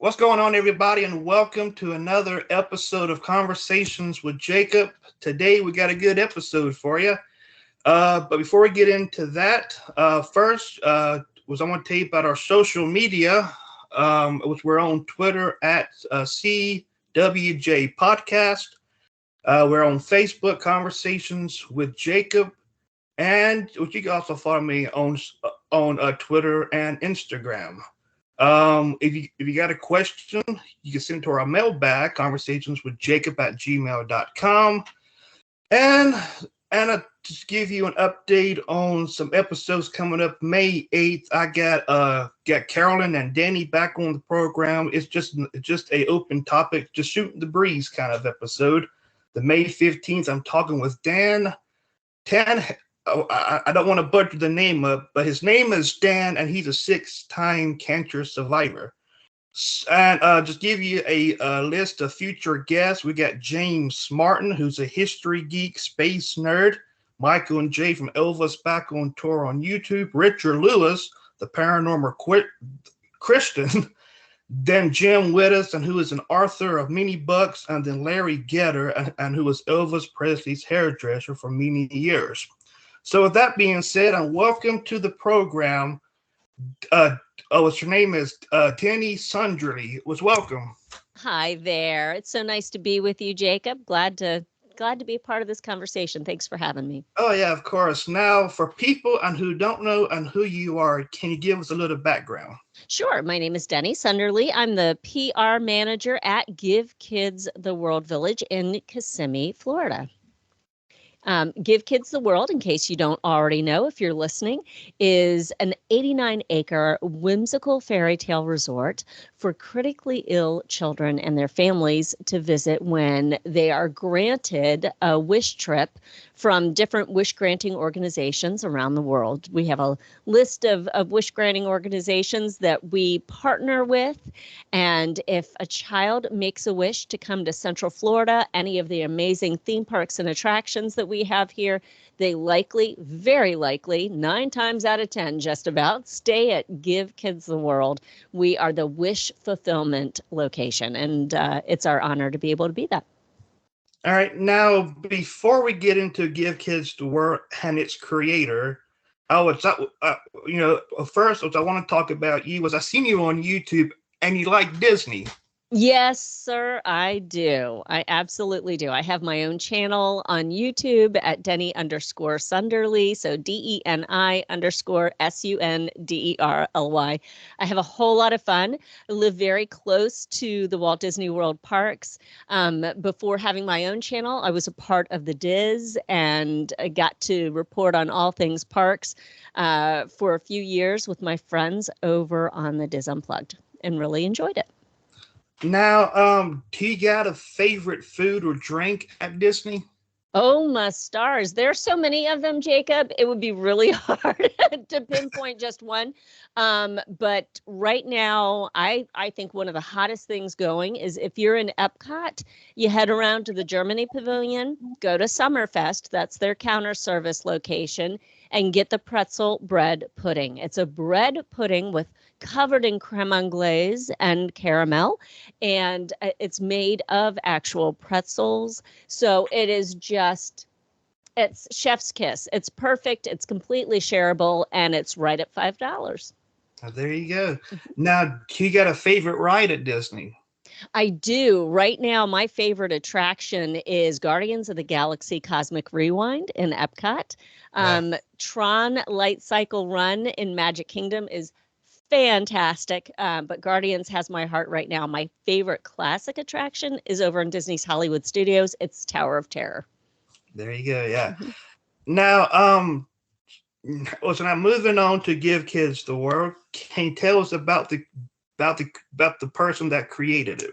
What's going on, everybody, and welcome to another episode of Conversations with Jacob. Today, we got a good episode for you. But before we get into that, first, was I want to tell you about our social media, which we're on Twitter at CWJ Podcast. We're on Facebook, Conversations with Jacob, and which you can also follow me on Twitter and Instagram. If you got a question, you can send it to our mailbag, conversationswithjacob@gmail.com. And just give you an update on some episodes coming up May 8th. I got Carolyn and Danny back on the program. It's just a open topic, just shooting the breeze kind of episode. The May 15th, I'm talking with Dan. I don't want to butcher the name up, but his name is Dan, and he's a 6-time cancer survivor. And just give you a list of future guests. We got James Martin, who's a history geek, space nerd. Michael and Jay from Elvis back on tour on YouTube. Richard Lewis, the paranormal Christian. Then Jim Widdowson, who is an author of many books. And then Larry Getter, and who was Elvis Presley's hairdresser for many years. So with that being said, and welcome to the program. What's your name is Tenny Sunderly. Was welcome. Hi there. It's so nice to be with you, Jacob. Glad to be a part of this conversation. Thanks for having me. Oh yeah, of course. Now, for people and who don't know and who you are, can you give us a little background? Sure. My name is Denny Sunderly. I'm the PR manager at Give Kids the World Village in Kissimmee, Florida. Give Kids the World, in case you don't already know if you're listening, is an 89-acre whimsical fairy tale resort for critically ill children and their families to visit when they are granted a wish trip from different wish-granting organizations around the world. We have a list of wish-granting organizations that we partner with, and if a child makes a wish to come to Central Florida, any of the amazing theme parks and attractions that we have here, they likely, very likely, 9 times out of 10, just about, stay at Give Kids the World. We are the wish fulfillment location, and it's our honor to be able to be that. All right. Now, before we get into Give Kids the World and its creator, first, what I want to talk about you was I seen you on YouTube and you like Disney. Yes, sir, I do. I absolutely do. I have my own channel on YouTube at Denny_Sunderly. So DENI_SUNDERLY. I have a whole lot of fun. I live very close to the Walt Disney World parks. Before having my own channel, I was a part of the Diz and I got to report on all things parks for a few years with my friends over on the Diz Unplugged and really enjoyed it. Now, do you got a favorite food or drink at Disney? Oh, my stars. There's so many of them, Jacob. It would be really hard to pinpoint just one. But right now, I think one of the hottest things going is if you're in Epcot, you head around to the Germany Pavilion, go to Summerfest. That's their counter service location, and get the pretzel bread pudding. It's a bread pudding covered in creme anglaise and caramel, and it's made of actual pretzels. So it is it's chef's kiss. It's perfect. It's completely shareable, and it's right at $5. There you go. Now, do you got a favorite ride at Disney? I do. Right now, my favorite attraction is Guardians of the Galaxy Cosmic Rewind in Epcot. Tron Light Cycle Run in Magic Kingdom is fantastic, but Guardians has my heart right now. My favorite classic attraction is over in Disney's Hollywood Studios. It's Tower of Terror. There you go. Yeah. Now, so now moving on to Give Kids the World. Can you tell us about the person that created it?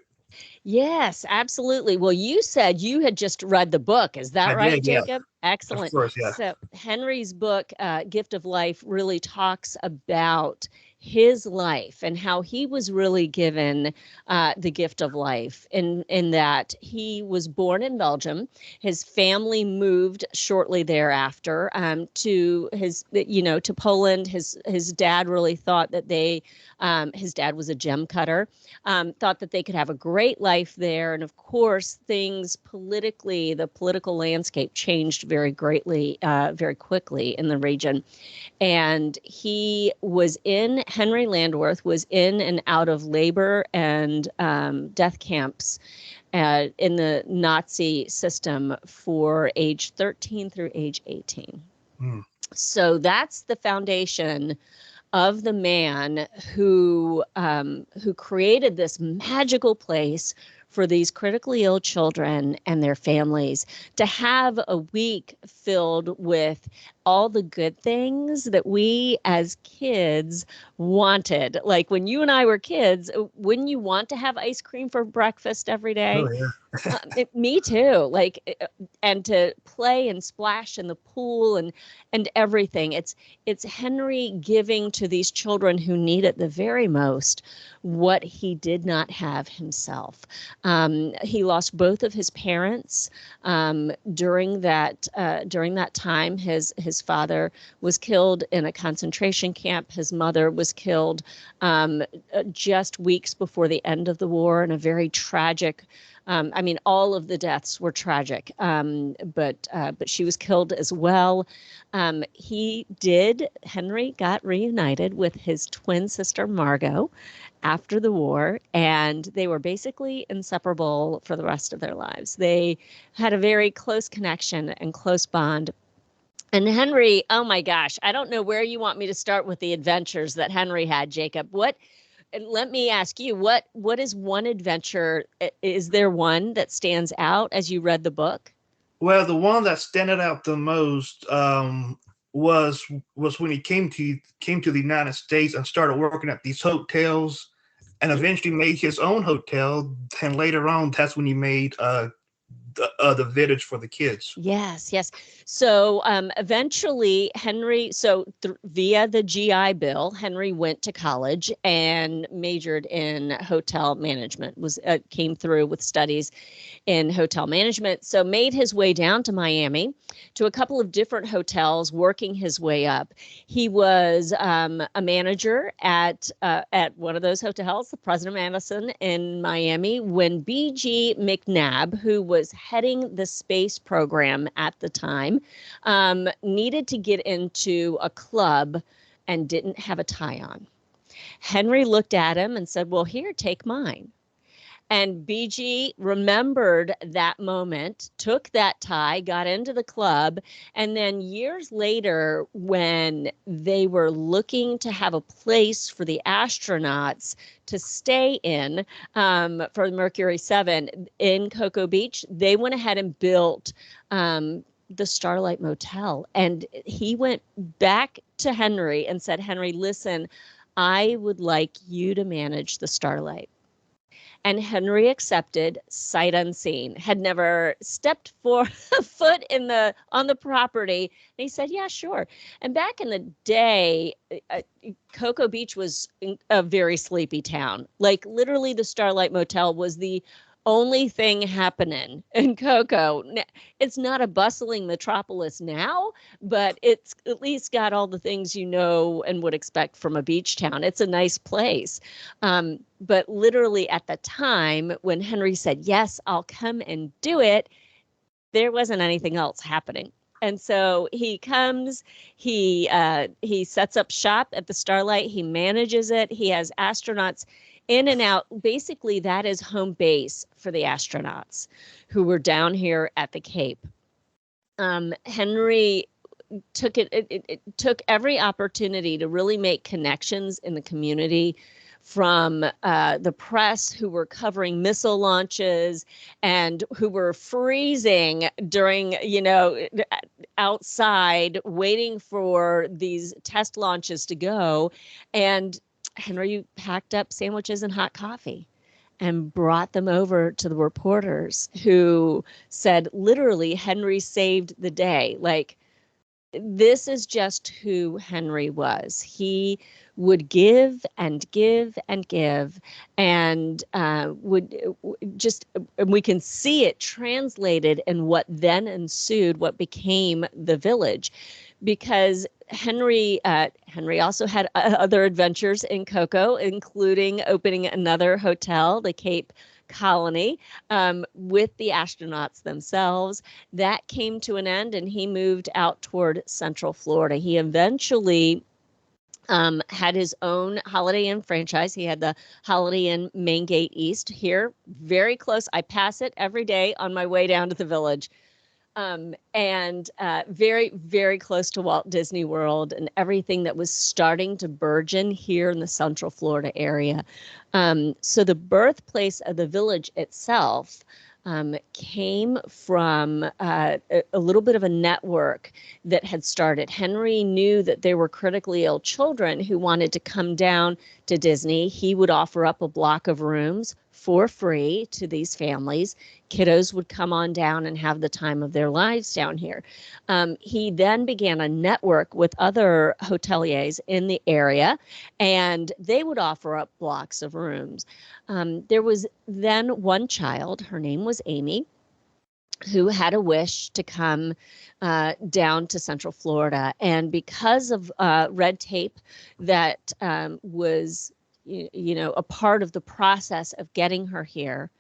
Yes, absolutely. Well, you said you had just read the book. Is that right, Jacob? Yeah. Excellent. Of course, yeah. So Henri's book, Gift of Life, really talks about his life and how he was really given the gift of life in that he was born in Belgium. His family moved shortly thereafter to to Poland. His dad really thought that his dad was a gem cutter, thought that they could have a great life there. And of course, the political landscape changed very greatly, very quickly in the region. And Henry Landwirth was in and out of labor and death camps in the Nazi system for age 13 through age 18. So that's the foundation of the man who created this magical place for these critically ill children and their families to have a week filled with all the good things that we as kids wanted. Like when you and I were kids, wouldn't you want to have ice cream for breakfast every day? Oh, yeah. Me too. And to play and splash in the pool and everything. It's Henry giving to these children who need it the very most what he did not have himself. He lost both of his parents during that time. His father was killed in a concentration camp. His mother was killed just weeks before the end of the war in a very tragic. All of the deaths were tragic, but she was killed as well. Henry got reunited with his twin sister, Margot, after the war, and they were basically inseparable for the rest of their lives. They had a very close connection and close bond. And Henry, oh my gosh, I don't know where you want me to start with the adventures that Henry had, Jacob. Let me ask you, what is one adventure? Is there one that stands out as you read the book? Well, the one that standed out the most was when he came to the United States and started working at these hotels, and eventually made his own hotel. And later on, that's when he made the village for the kids. Yes. So eventually, Henry, via the GI Bill, Henry went to college and majored in hotel management. Came through with studies in hotel management. So made his way down to Miami to a couple of different hotels, working his way up. He was a manager at one of those hotels, the President Madison in Miami, when B.G. McNabb, who was heading the space program at the time, needed to get into a club and didn't have a tie on. Henry looked at him and said, "Well, here, take mine." And BG remembered that moment, took that tie, got into the club. And then years later, when they were looking to have a place for the astronauts to stay in for Mercury 7 in Cocoa Beach, they went ahead and built the Starlight Motel. And he went back to Henry and said, "Henry, listen, I would like you to manage the Starlight." And Henry accepted, sight unseen, had never stepped a foot on the property. And he said, "Yeah, sure." And back in the day, Cocoa Beach was a very sleepy town. Like literally the Starlight Motel was the only thing happening in Cocoa. It's not a bustling metropolis now, but it's at least got all the things you know and would expect from a beach town. It's a nice place. But literally at the time when Henry said, "Yes, I'll come and do it," there wasn't anything else happening. And so he comes, he sets up shop at the Starlight, he manages it, he has astronauts in and out. Basically, that is home base for the astronauts who were down here at the Cape. Henry took every opportunity to really make connections in the community, from the press, who were covering missile launches and who were freezing during, outside waiting for these test launches to go. And Henry packed up sandwiches and hot coffee and brought them over to the reporters, who said literally Henry saved the day. Like, this is just who Henri was. He would give and give and give, and and we can see it translated in what then ensued, what became the village, because Henri also had other adventures in Cocoa, including opening another hotel, the Cape Colony, with the astronauts themselves. That came to an end, and he moved out toward Central Florida. He eventually had his own Holiday Inn franchise. He had the Holiday Inn Main Gate East here, very close. I pass it every day on my way down to the village. And very, very close to Walt Disney World and everything that was starting to burgeon here in the Central Florida area. So the birthplace of the village itself came from a little bit of a network that had started. Henri knew that there were critically ill children who wanted to come down to Disney. He would offer up a block of rooms for free to these families. Kiddos would come on down and have the time of their lives down here. He then began a network with other hoteliers in the area, and they would offer up blocks of rooms. There was then one child, her name was Amy, who had a wish to come down to Central Florida. And because of red tape that was a part of the process of getting her here,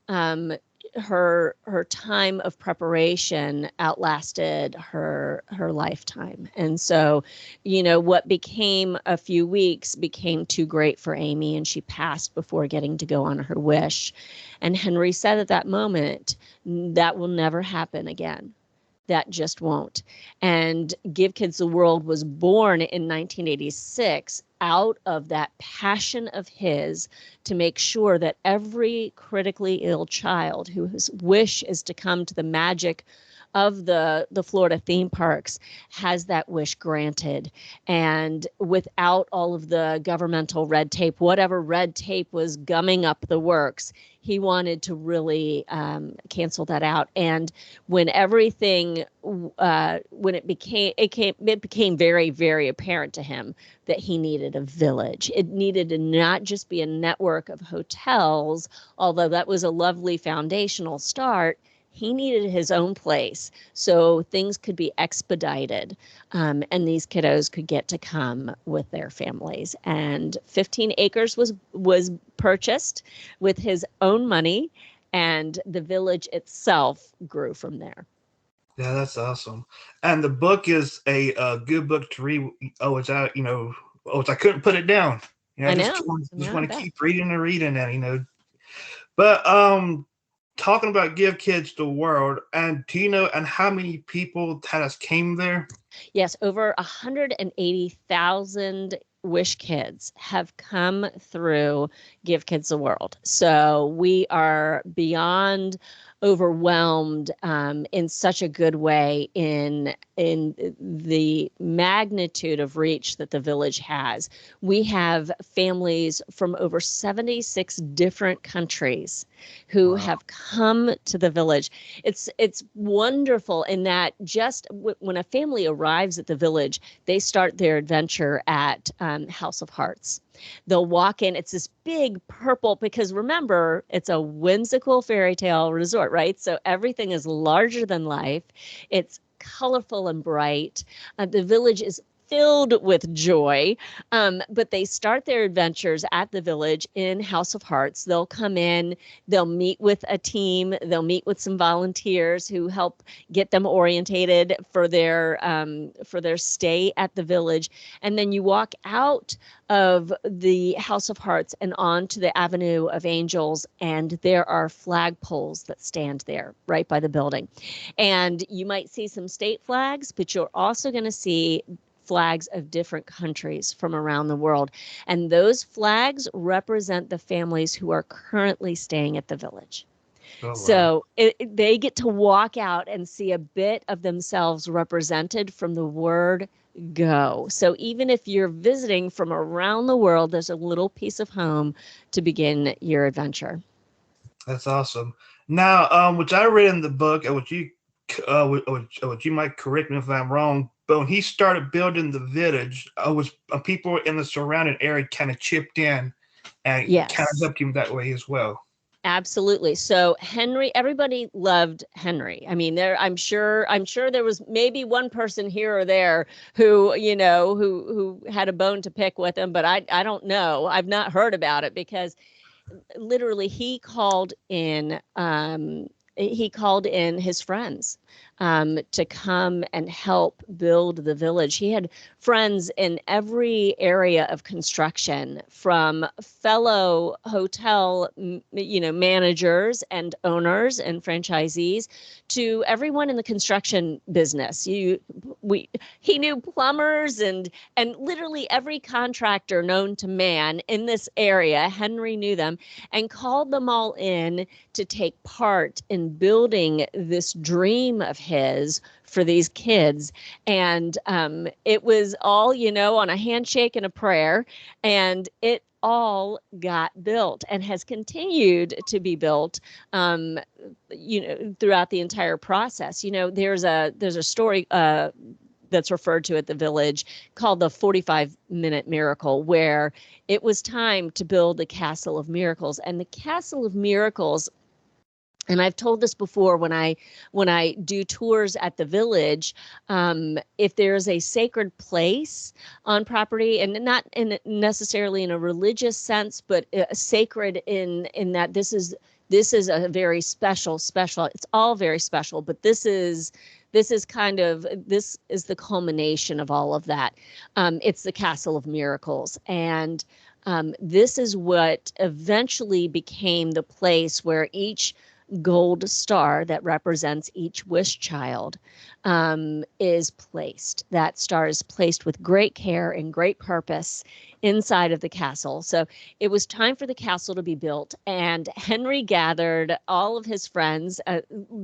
her time of preparation outlasted her lifetime. And so, what became a few weeks became too great for Amy, and she passed before getting to go on her wish. And Henri said at that moment, that will never happen again. That just won't. And Give Kids the World was born in 1986 out of that passion of his to make sure that every critically ill child whose wish is to come to the magic of the Florida theme parks has that wish granted. And without all of the governmental red tape, whatever red tape was gumming up the works, he wanted to really cancel that out. And when everything, when it became very, very apparent to him that he needed a village. It needed to not just be a network of hotels, although that was a lovely foundational start. He needed his own place so things could be expedited, and these kiddos could get to come with their families. And 15 acres was purchased with his own money, and the village itself grew from there. Yeah, that's awesome. And the book is a good book to read. Oh, it's out. I couldn't put it down. I Just know. want to keep reading and reading and. But talking about Give Kids the World, and do you know and how many people has came there? Yes, over 180,000 Wish Kids have come through Give Kids the World. So we are beyond overwhelmed in such a good way in the magnitude of reach that the village has. We have families from over 76 different countries who have come to the village. It's wonderful in that just when a family arrives at the village, they start their adventure at House of Hearts. They'll walk in. It's this big purple, because remember, it's a whimsical fairy tale resort, right? So everything is larger than life. It's colorful and bright. The village is filled with joy, but they start their adventures at the village in House of Hearts. They'll come in, they'll meet with a team, they'll meet with some volunteers who help get them orientated for their stay at the village. And then you walk out of the House of Hearts and on to the Avenue of Angels, and there are flagpoles that stand there right by the building. And you might see some state flags, but you're also going to see flags of different countries from around the world. And those flags represent the families who are currently staying at the village. Oh, wow. So they get to walk out and see a bit of themselves represented from the word go. So even if you're visiting from around the world, there's a little piece of home to begin your adventure. That's awesome. Now, which I read in the book, and which you might correct me if I'm wrong, But when he started building the village, was people in the surrounding area kind of chipped in and kind of Yes. helped him that way as well. Absolutely. So Henri, everybody loved Henri. I mean, I'm sure there was maybe one person here or there who, who had a bone to pick with him, but I don't know. I've not heard about it because literally he called in his friends to come and help build the village. He had friends in every area of construction, from fellow hotel managers and owners and franchisees to everyone in the construction business. He knew plumbers and literally every contractor known to man in this area. Henri knew them and called them all in to take part in building this dream of his for these kids. And it was all, on a handshake and a prayer. And it all got built and has continued to be built, throughout the entire process. There's a story that's referred to at the village called the 45-minute miracle, where it was time to build the Castle of Miracles. And the Castle of Miracles, and I've told this before when I do tours at the village, if there's a sacred place on property, and not necessarily in a religious sense, but sacred in that this is a very special. It's all very special, but this is the culmination of all of that. It's the Castle of Miracles, and this is what eventually became the place where each gold star that represents each wish child is placed. That star is placed with great care and great purpose inside of the castle. So it was time for the castle to be built, and Henri gathered all of his friends,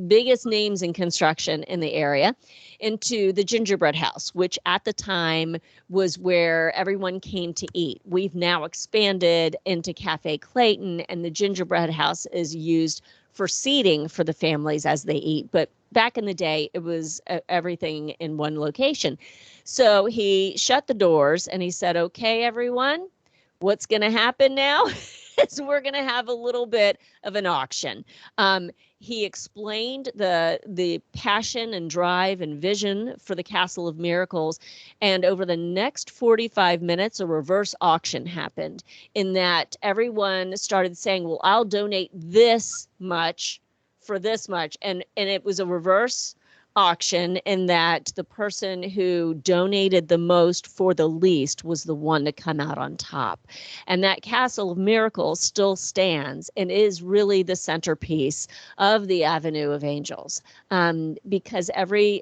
biggest names in construction in the area, into the gingerbread house, which at the time was where everyone came to eat. We've now expanded into Cafe Clayton, and the gingerbread house is used for seating for the families as they eat. But back in the day, it was everything in one location. So he shut the doors and he said, okay, everyone, what's going to happen now is we're going to have a little bit of an auction. He explained the passion and drive and vision for the Castle of Miracles. And over the next 45 minutes, a reverse auction happened, in that everyone started saying, well, I'll donate this much for this much. And it was a reverse auction, in that the person who donated the most for the least was the one to come out on top. And that Castle of Miracles still stands and is really the centerpiece of the Avenue of Angels, because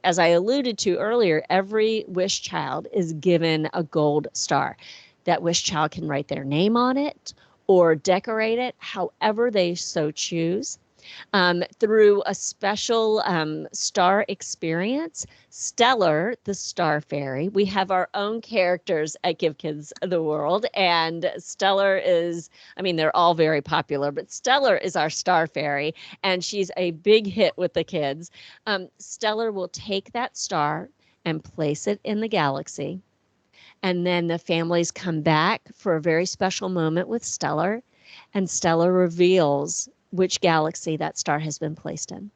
as I alluded to earlier, every wish child is given a gold star. That wish child can write their name on it or decorate it however they so choose. Through a special star experience, Stellar, the Star Fairy. We have our own characters at Give Kids the World, and Stellar is, they're all very popular, but Stellar is our Star Fairy, and she's a big hit with the kids. Stellar will take that star and place it in the galaxy, and then the families come back for a very special moment with Stellar, and Stellar reveals which galaxy that star has been placed in.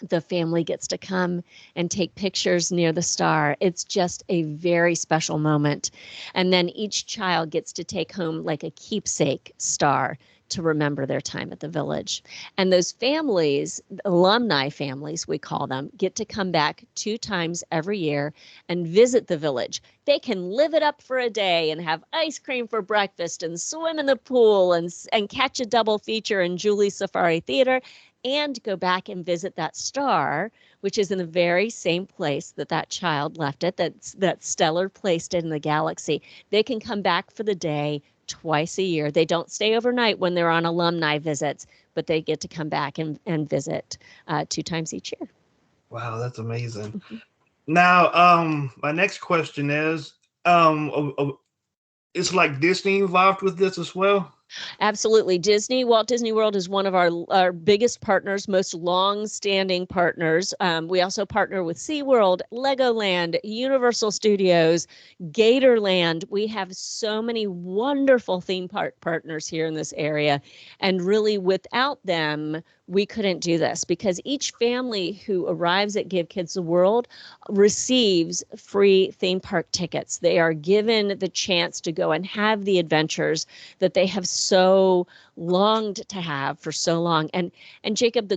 The family gets to come and take pictures near the star. It's just a very special moment. And then each child gets to take home like a keepsake star to remember their time at the village. And those families, alumni families, we call them, get to come back 2 times every year and visit the village. They can live it up for a day and have ice cream for breakfast and swim in the pool and catch a double feature in Julie's Safari Theater, and go back and visit that star, which is in the very same place that child left it, that Stellar placed it in the galaxy. They can come back for the day twice a year. They don't stay overnight when they're on alumni visits, but they get to come back and visit 2 times each year. Wow, that's amazing. Now, my next question is, is like Disney involved with this as well? Absolutely. Walt Disney World is one of our biggest partners, most long-standing partners. We also partner with SeaWorld, Legoland, Universal Studios, Gatorland. We have so many wonderful theme park partners here in this area. And really, without them, we couldn't do this, because each family who arrives at Give Kids the World receives free theme park tickets. They are given the chance to go and have the adventures that they have so longed to have for so long. And Jacob,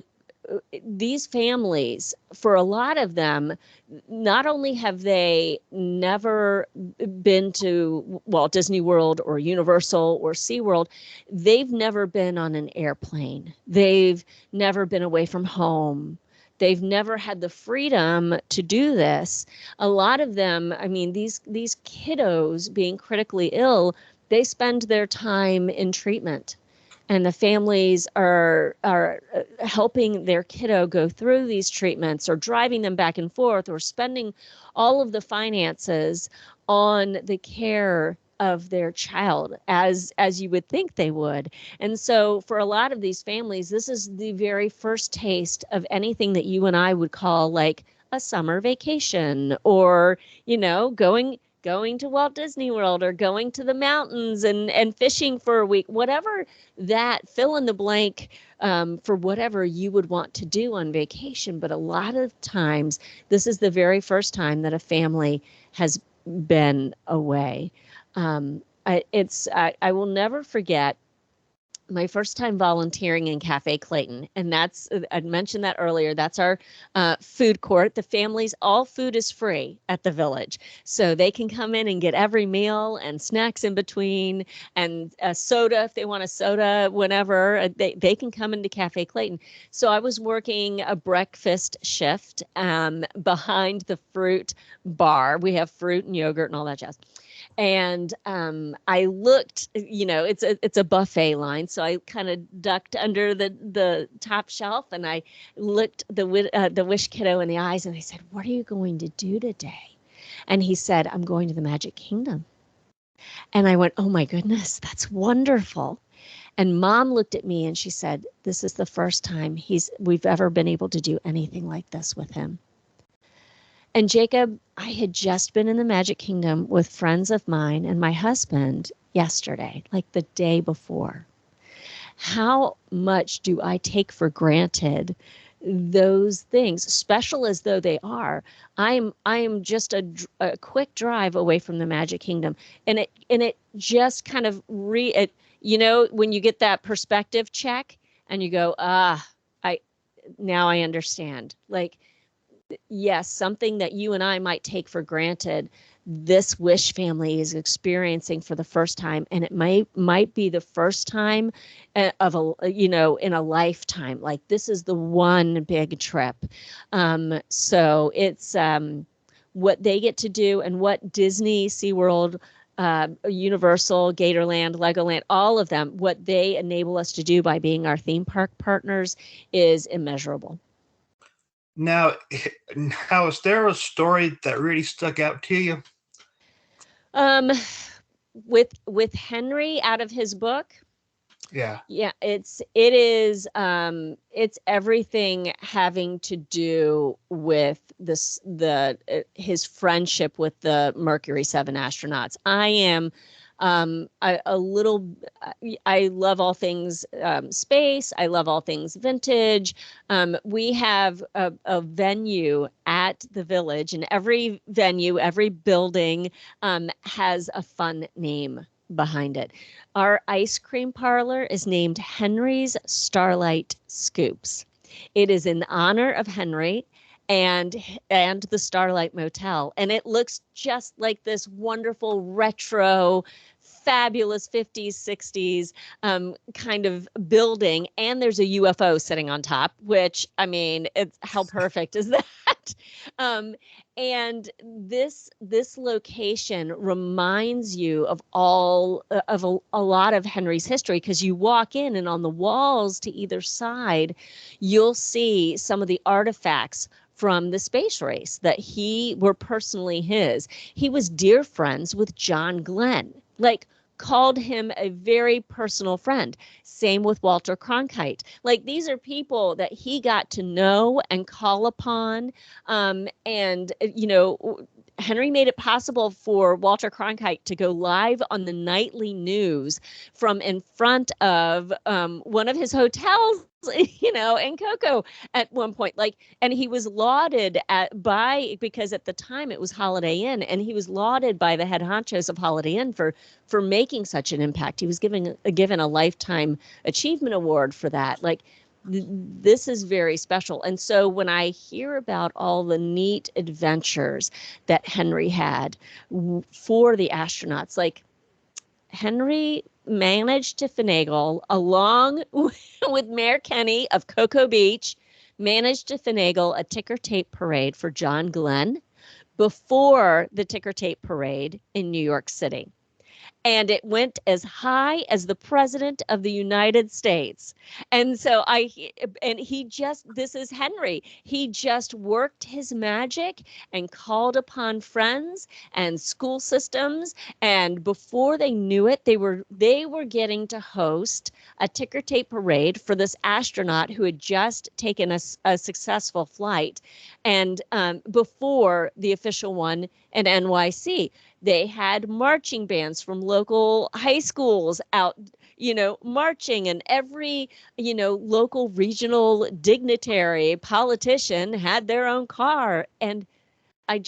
these families, for a lot of them, not only have they never been to Walt Disney World or Universal or SeaWorld, they've never been on an airplane. They've never been away from home. They've never had the freedom to do this. A lot of them, I mean, these kiddos being critically ill, they spend their time in treatment, and the families are helping their kiddo go through these treatments, or driving them back and forth, or spending all of the finances on the care of their child, as you would think they would. And so for a lot of these families, this is the very first taste of anything that you and I would call like a summer vacation, or going to Walt Disney World, or going to the mountains and fishing for a week, whatever that fill in the blank, for whatever you would want to do on vacation. But a lot of times, this is the very first time that a family has been away. I will never forget my first time volunteering in Cafe Clayton. And that's, I mentioned that earlier, that's our food court. The families, all food is free at the village. So they can come in and get every meal and snacks in between, and a soda if they want a soda, whenever. They can come into Cafe Clayton. So I was working a breakfast shift behind the fruit bar. We have fruit and yogurt and all that jazz. And I looked, it's a buffet line. So I kind of ducked under the top shelf, and I looked the Wish kiddo in the eyes, and I said, "What are you going to do today?" And he said, "I'm going to the Magic Kingdom." And I went, "Oh my goodness, that's wonderful." And Mom looked at me and she said, "This is the first time we've ever been able to do anything like this with him." And Jacob, I had just been in the Magic Kingdom with friends of mine and my husband yesterday, like the day before. How much do I take for granted those things, special as though they are? I am just a quick drive away from the Magic Kingdom, and it just kind of when you get that perspective check and you go, now I understand. Like, yes, something that you and I might take for granted, this Wish family is experiencing for the first time, and it might be the first time of in a lifetime. Like, this is the one big trip. So it's what they get to do, and what Disney, SeaWorld, Universal, Gatorland, Legoland, all of them, what they enable us to do by being our theme park partners is immeasurable. Now, is there a story that really stuck out to you? With Henri out of his book. Yeah. Yeah, it's everything having to do with his friendship with the Mercury 7 astronauts. I am I love all things space. I love all things vintage. We have a venue at the village, and every venue, every building has a fun name behind it. Our ice cream parlor is named Henri's Starlight Scoops. It is in honor of Henri and the Starlight Motel, and it looks just like this wonderful retro, fabulous 50s, 60s kind of building. And there's a UFO sitting on top, which, I mean, how perfect is that? And this location reminds you of a lot of Henri's history, because you walk in, and on the walls to either side, you'll see some of the artifacts from the space race that were personally his. He was dear friends with John Glenn, like called him a very personal friend. Same with Walter Cronkite. Like, these are people that he got to know and call upon. Henry made it possible for Walter Cronkite to go live on the nightly news from in front of one of his hotels, in Cocoa at one point. And he was lauded because at the time it was Holiday Inn, and he was lauded by the head honchos of Holiday Inn for making such an impact. He was given a lifetime achievement award for that. This is very special. And so when I hear about all the neat adventures that Henry had for the astronauts, Henry managed to finagle, along with Mayor Kenny of Cocoa Beach, managed to finagle a ticker tape parade for John Glenn before the ticker tape parade in New York City. And it went as high as the President of the United States. And so this is Henry. He just worked his magic and called upon friends and school systems. And before they knew it, they were getting to host a ticker tape parade for this astronaut who had just taken a successful flight. And before the official one in NYC. They had marching bands from local high schools out, marching, and every, local regional dignitary politician had their own car. And I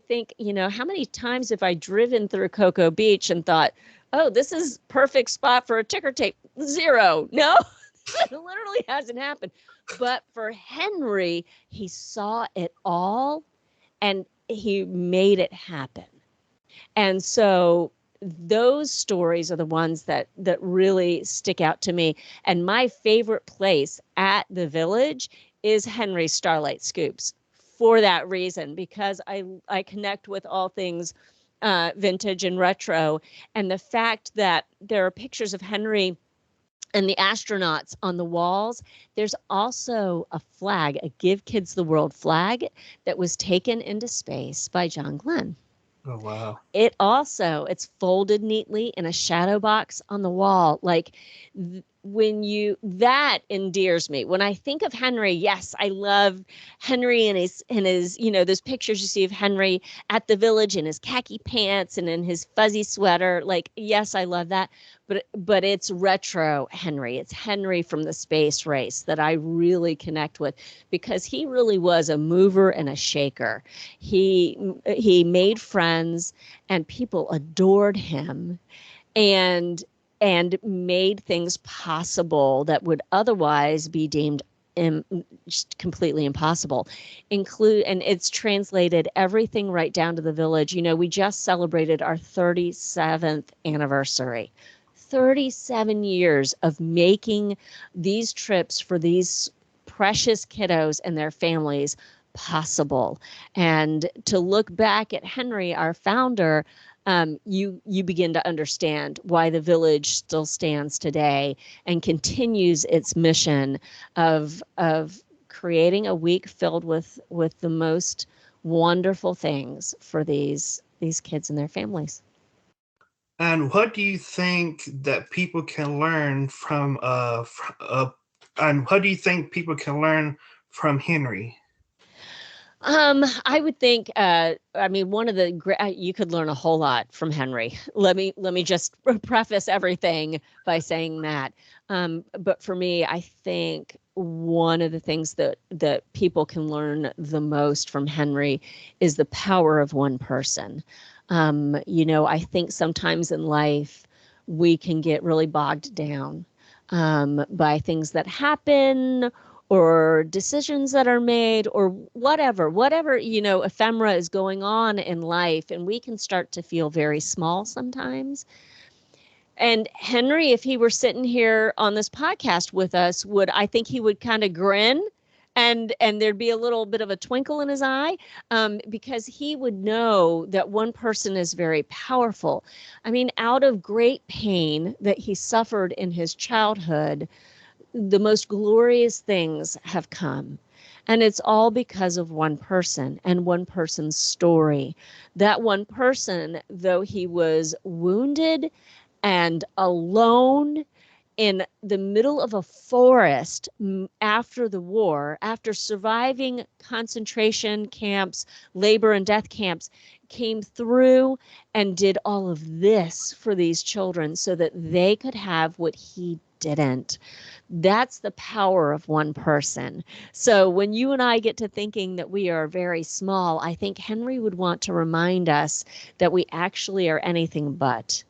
think, how many times have I driven through Cocoa Beach and thought, oh, this is perfect spot for a ticker tape? Zero. No, it literally hasn't happened. But for Henry, he saw it all and he made it happen. And so those stories are the ones that really stick out to me. And my favorite place at the Village is Henry's Starlight Scoops for that reason, because I connect with all things vintage and retro. And the fact that there are pictures of Henry and the astronauts on the walls. There's also a flag, a Give Kids the World flag, that was taken into space by John Glenn. Oh, wow. It's folded neatly in a shadow box on the wall. That endears me. When I think of Henry, yes, I love Henry and his, those pictures you see of Henry at the Village in his khaki pants and in his fuzzy sweater. Yes, I love that. But it's retro Henry. It's Henry from the space race that I really connect with, because he really was a mover and a shaker. He made friends and people adored him, and made things possible that would otherwise be deemed just completely impossible. And it's translated everything right down to the Village. We just celebrated our 37th anniversary. 37 years of making these trips for these precious kiddos and their families possible. And to look back at Henry, our founder, you begin to understand why the Village still stands today and continues its mission of creating a week filled with the most wonderful things for these kids and their families. And what do you think that people can learn from and what do you think people can learn from Henry? I would think, one of the you could learn a whole lot from Henry. Let me just preface everything by saying that. But for me, I think one of the things that people can learn the most from Henry is the power of one person. I think sometimes in life we can get really bogged down by things that happen or decisions that are made or whatever, ephemera is going on in life, and we can start to feel very small sometimes. And Henry, if he were sitting here on this podcast with us, I think he would kind of grin and there'd be a little bit of a twinkle in his eye, because he would know that one person is very powerful. Out of great pain that he suffered in his childhood, the most glorious things have come. And it's all because of one person and one person's story. That one person, though he was wounded and alone in the middle of a forest after the war, after surviving concentration camps, labor and death camps, came through and did all of this for these children so that they could have what he didn't. That's the power of one person. So when you and I get to thinking that we are very small, I think Henri would want to remind us that we actually are anything but.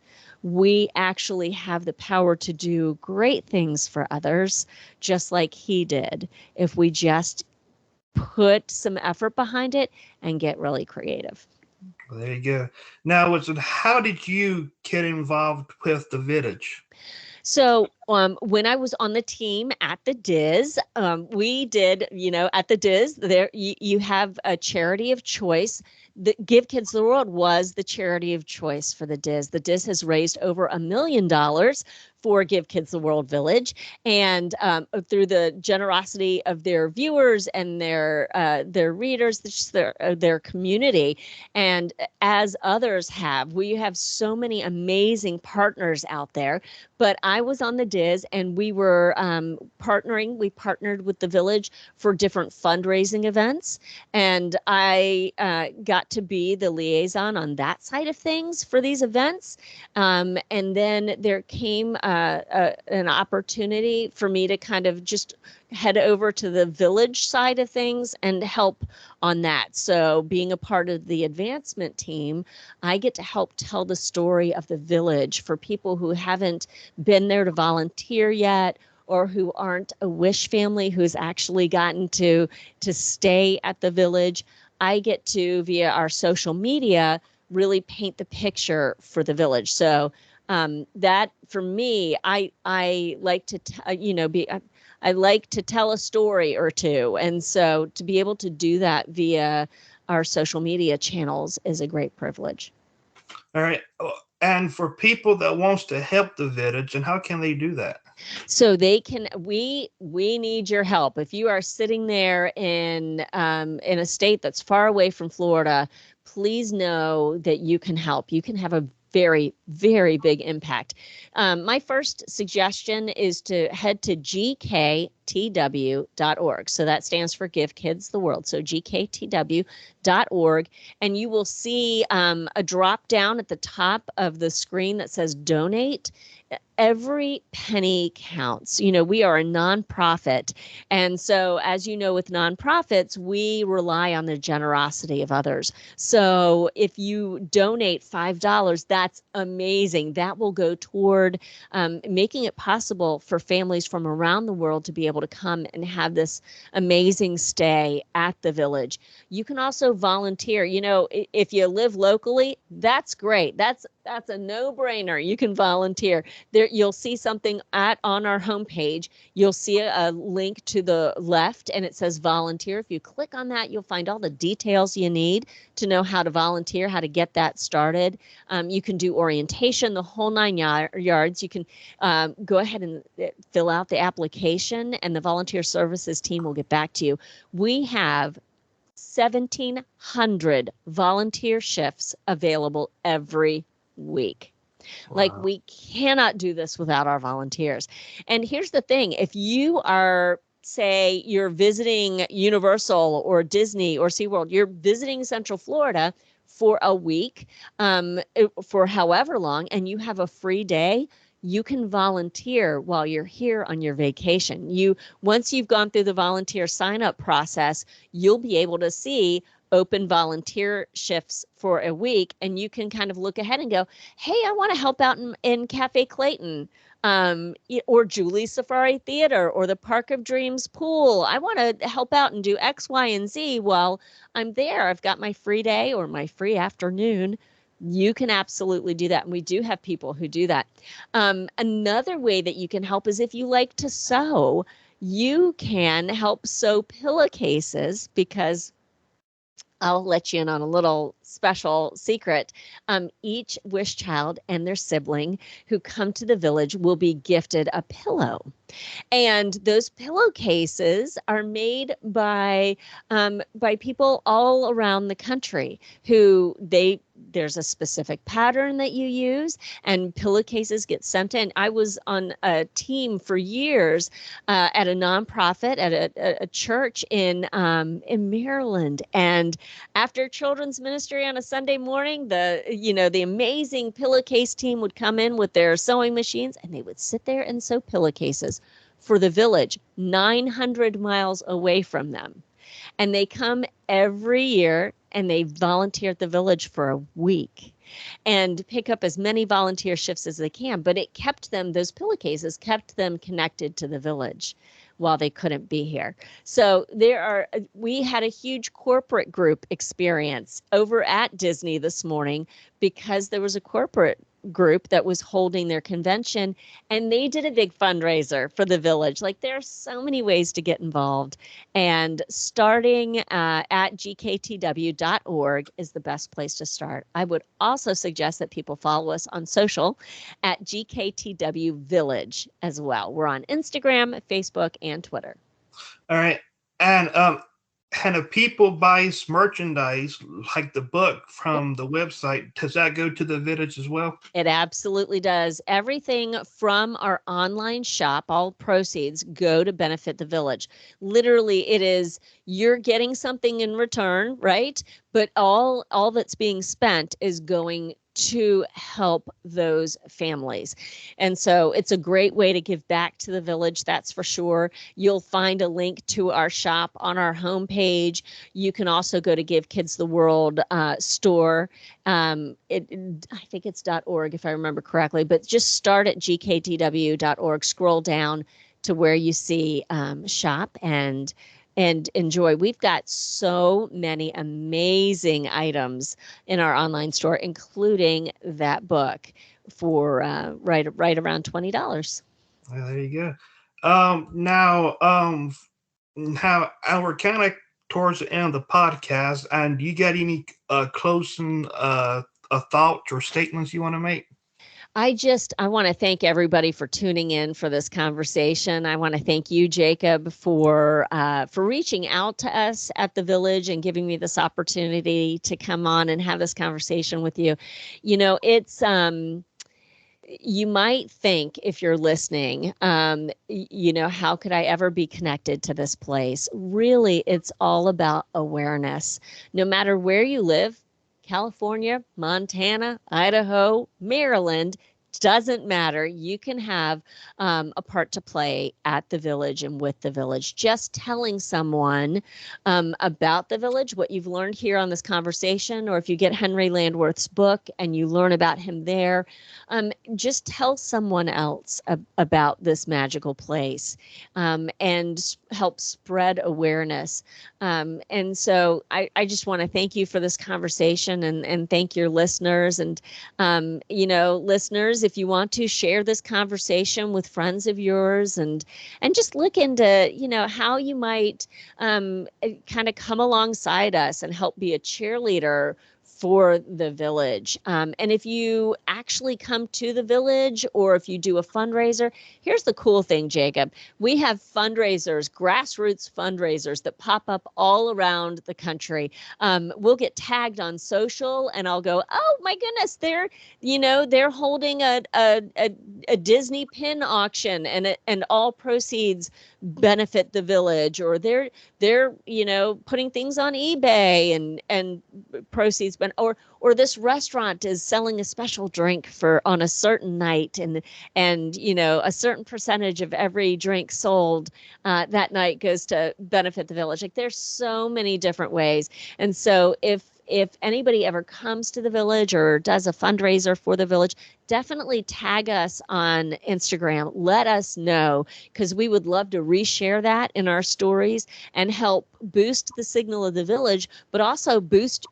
We actually have the power to do great things for others, just like he did, if we just put some effort behind it and get really creative. Well, there you go. Now, how did you get involved with the village? So when I was on the team at the DIS, we did, at the DIS, there you have a charity of choice. The Give Kids the World was the charity of choice for the DIS. The DIS has raised over $1 million for Give Kids the World Village, and through the generosity of their viewers and their readers, just their community, and as others have, we have so many amazing partners out there. But I was on the DIS, and we were partnering. We partnered with the village for different fundraising events, and I got to be the liaison on that side of things for these events. And then there came an opportunity for me to kind of just head over to the village side of things and help on that. So being a part of the advancement team, I get to help tell the story of the village for people who haven't been there to volunteer yet, or who aren't a Wish family who's actually gotten to stay at the village. I get to, via our social media, really paint the picture for the village. So that for me, I like to I like to tell a story or two, and so to be able to do that via our social media channels is a great privilege. All right. And for people that wants to help the village, and how can they do that? So they can. We need your help. If you are sitting there in a state that's far away from Florida, please know that you can help. You can have a very, very big impact. My first suggestion is to head to gktw.org. So that stands for Give Kids the World. So gktw.org, and you will see a drop down at the top of the screen that says donate. Every penny counts. We are a nonprofit. And so, as you know, with nonprofits, we rely on the generosity of others. So if you donate $5, that's amazing. That will go toward making it possible for families from around the world to be able to come and have this amazing stay at the village. You can also volunteer. If you live locally, that's great. That's a no-brainer. You can volunteer. There, you'll see something on our homepage. You'll see a link to the left, and it says volunteer. If you click on that, you'll find all the details you need to know how to volunteer, how to get that started. You can do orientation, the whole 9 yards. You can go ahead and fill out the application, and the volunteer services team will get back to you. We have 1,700 volunteer shifts available every week. Wow. Like, we cannot do this without our volunteers. And here's the thing. If you are, say, you're visiting Universal or Disney or SeaWorld, you're visiting Central Florida for a week, for however long, and you have a free day, you can volunteer while you're here on your vacation. Once you've gone through the volunteer sign-up process, you'll be able to see open volunteer shifts for a week, and you can kind of look ahead and go, hey, I want to help out in Cafe Clayton, or Julie's Safari Theater, or the Park of Dreams pool. I want to help out and do X, Y, and Z while I'm there. I've got my free day or my free afternoon. You can absolutely do that. And we do have people who do that. Another way that you can help is if you like to sew, you can help sew pillowcases, because I'll let you in on a little special secret. Each Wish child and their sibling who come to the village will be gifted a pillow. And those pillowcases are made by people all around the country who there's a specific pattern that you use, and pillowcases get sent in. I was on a team for years at a nonprofit at a church in Maryland, and after children's ministry on a Sunday morning, the amazing pillowcase team would come in with their sewing machines, and they would sit there and sew pillowcases for the village 900 miles away from them. And they come every year and they volunteer at the village for a week and pick up as many volunteer shifts as they can. But it kept them, those pillowcases kept them connected to the village while they couldn't be here. So we had a huge corporate group experience over at Disney this morning because there was a corporate group that was holding their convention, and they did a big fundraiser for the village. Like, there are so many ways to get involved, and starting at gktw.org is the best place to start. I would also suggest that people follow us on social at GKTW Village as well. We're on Instagram, Facebook, and Twitter. All right. And if people buy merchandise like the book from the website, does that go to the village as well? It absolutely does. Everything from our online shop, all proceeds go to benefit the village. Literally, it is, you're getting something in return, right? But all that's being spent is going to help those families. And so it's a great way to give back to the village, that's for sure. You'll find a link to our shop on our homepage. You can also go to Give Kids the World store. I think it's .org if I remember correctly, but just start at gktw.org, scroll down to where you see shop and enjoy. We've got so many amazing items in our online store, including that book for right around $20. Well, there you go. Now we're kind of towards the end of the podcast, and you got any closing thoughts or statements you want to make? I want to thank everybody for tuning in for this conversation. I want to thank you, Jacob, for reaching out to us at the village and giving me this opportunity to come on and have this conversation with you. You know, it's you might think, if you're listening, how could I ever be connected to this place? Really, it's all about awareness. No matter where you live, California, Montana, Idaho, Maryland, doesn't matter. You can have a part to play at the village and with the village. Just telling someone about the village, what you've learned here on this conversation, or if you get Henri Landwirth's book and you learn about him there, just tell someone else about this magical place and help spread awareness. And so I just want to thank you for this conversation and thank your listeners. And, listeners, if you want to share this conversation with friends of yours and just look into, how you might kind of come alongside us and help be a cheerleader for the village. And if you actually come to the village or if you do a fundraiser, here's the cool thing, Jacob. We have fundraisers, grassroots fundraisers that pop up all around the country. We'll get tagged on social and I'll go, oh my goodness, they're holding a Disney pin auction and all proceeds benefit the village, or they're putting things on eBay and proceeds or this restaurant is selling a special drink on a certain night and a certain percentage of every drink sold that night goes to benefit the village. Like, there's so many different ways. And so if anybody ever comes to the village or does a fundraiser for the village, definitely tag us on Instagram. Let us know, because we would love to reshare that in our stories and help boost the signal of the village, but also boost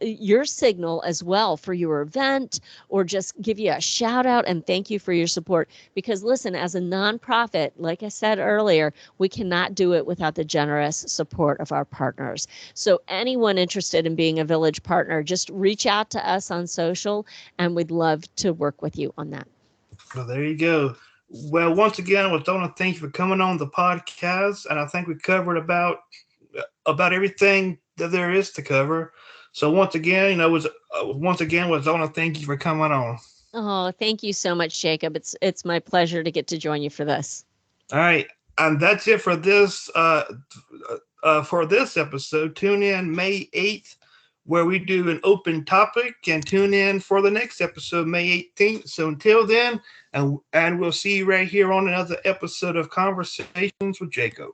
your signal as well for your event, or just give you a shout out and thank you for your support. Because listen, as a nonprofit, like I said earlier, we cannot do it without the generous support of our partners. So anyone interested in being a village partner, just reach out to us on social and we'd love to work with you on that. Well, there you go. Well, once again, I want to thank you for coming on the podcast, and I think we covered about everything that there is to cover. So once again, you know, was I want to thank you for coming on. Oh, thank you so much, Jacob. It's my pleasure to get to join you for this. All right, and that's it for this episode. Tune in May 8th, where we do an open topic, and tune in for the next episode, May 18th. So until then, and we'll see you right here on another episode of Conversations with Jacob.